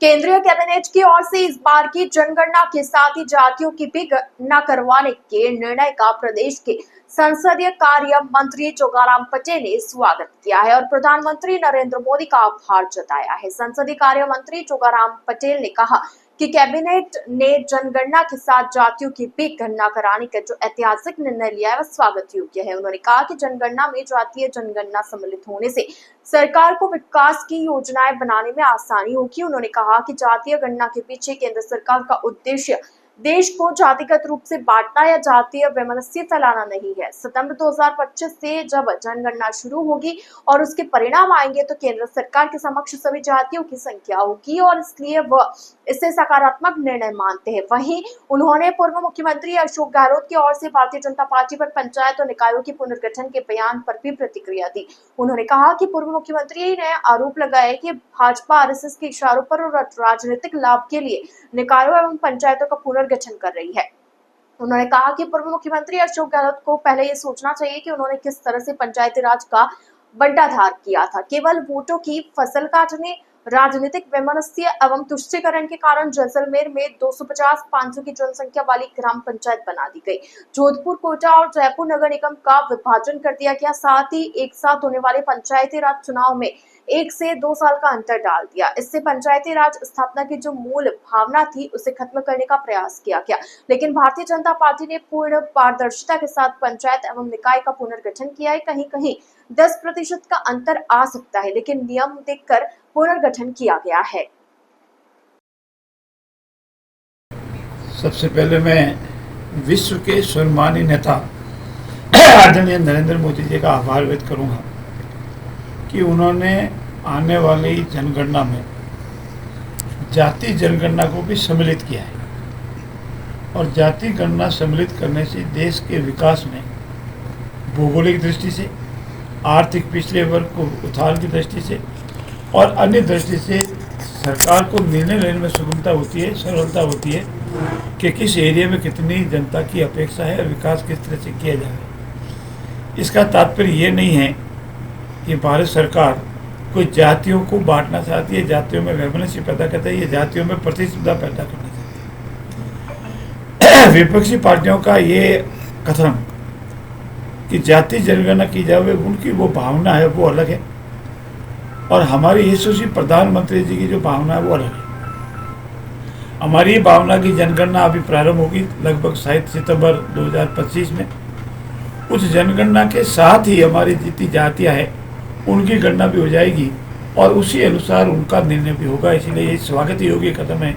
केंद्रीय कैबिनेट की ओर से इस बार की जनगणना के साथ ही जातियों की भी गणना करवाने के निर्णय का प्रदेश के संसदीय कार्य मंत्री जोगाराम पटेल ने स्वागत किया है और प्रधानमंत्री नरेंद्र मोदी का आभार जताया है। संसदीय कार्य मंत्री जोगाराम पटेल ने कहा कि कैबिनेट ने जनगणना के साथ जातियों की भी गणना कराने का जो ऐतिहासिक निर्णय लिया है वह स्वागत योग्य है। उन्होंने कहा कि जनगणना में जातीय जनगणना सम्मिलित होने से सरकार को विकास की योजनाएं बनाने में आसानी होगी। उन्होंने कहा कि जातीय गणना के पीछे केंद्र सरकार का उद्देश्य देश को जातिगत रूप से बांटना या जातीय वैमनस्य फैलाना नहीं है। सितंबर 2025 से जब जनगणना शुरू होगी और उसके परिणाम आएंगे तो केंद्र सरकार के समक्ष सभी जातियों की संख्या होगी और इसलिए वह इससे सकारात्मक निर्णय मानते हैं। वहीं उन्होंने पूर्व मुख्यमंत्री अशोक गहलोत की ओर से भारतीय जनता पार्टी पर पंचायत और निकायों के पुनर्गठन के बयान पर भी प्रतिक्रिया दी। उन्होंने कहा कि पूर्व मुख्यमंत्री ने आरोप लगाया कि भाजपा आरएसएस के इशारों पर और राजनीतिक लाभ के लिए निकायों एवं पंचायतों का पुनर्गठन कर रही है। उन्होंने कहा कि पूर्व मुख्यमंत्री अशोक गहलोत को पहले ये सोचना चाहिए कि उन्होंने किस तरह से पंचायती राज का बंटाधार किया था। केवल वोटों की फसल काटने, राजनीतिक वैमनस्य एवं तुष्टीकरण के कारण जैसलमेर में 250-500 की जनसंख्या वाली ग्राम पंचायत बना दी गई। जोधपुर, कोटा और जयपुर नगर निगम का विभाजन कर दिया गया। साथ ही एक साथ होने वाले पंचायती राज चुनाव में 1 से 2 साल का अंतर डाल दिया। इससे पंचायती राज स्थापना की जो मूल भावना थी उसे खत्म करने का प्रयास किया गया। लेकिन भारतीय जनता पार्टी ने पूर्ण पारदर्शिता के साथ पंचायत एवं निकाय का पुनर्गठन किया है। कहीं कहीं 10% का अंतर आ सकता है, लेकिन नियम देखकर पुनर्गठन किया गया है। सबसे पहले मैं विश्व के सम्मानीय नेता आदरणीय नरेंद्र मोदी जी का आभार व्यक्त करूंगा कि उन्होंने आने वाली जनगणना में जाति जनगणना को भी सम्मिलित किया है और जाति गणना सम्मिलित करने से देश के विकास में भौगोलिक दृष्टि से, आर्थिक पिछड़े वर्ग को उत्थान की दृष्टि से और अन्य दृष्टि से सरकार को निर्णय लेने में सुगमता होती है, सरलता होती है कि किस एरिया में कितनी जनता की अपेक्षा है और विकास किस तरह से किया जाए। इसका तात्पर्य ये नहीं है कि भारत सरकार कोई जातियों को बांटना चाहती है, जातियों में वैमनस्य पैदा करता है, ये जातियों में प्रतिस्पर्धा पैदा करना चाहती है। विपक्षी पार्टियों का ये कथन कि जाति जनगणना की जाए, उनकी वो भावना है वो अलग है और हमारी यशस्वी प्रधानमंत्री जी की जो भावना है वो अलग है। हमारी भावना की जनगणना अभी प्रारंभ होगी लगभग शायद सितंबर 2025 में। उस जनगणना के साथ ही हमारी जितनी जातियाँ हैं उनकी गणना भी हो जाएगी और उसी अनुसार उनका निर्णय भी होगा। इसलिए ये स्वागत योग्य कदम है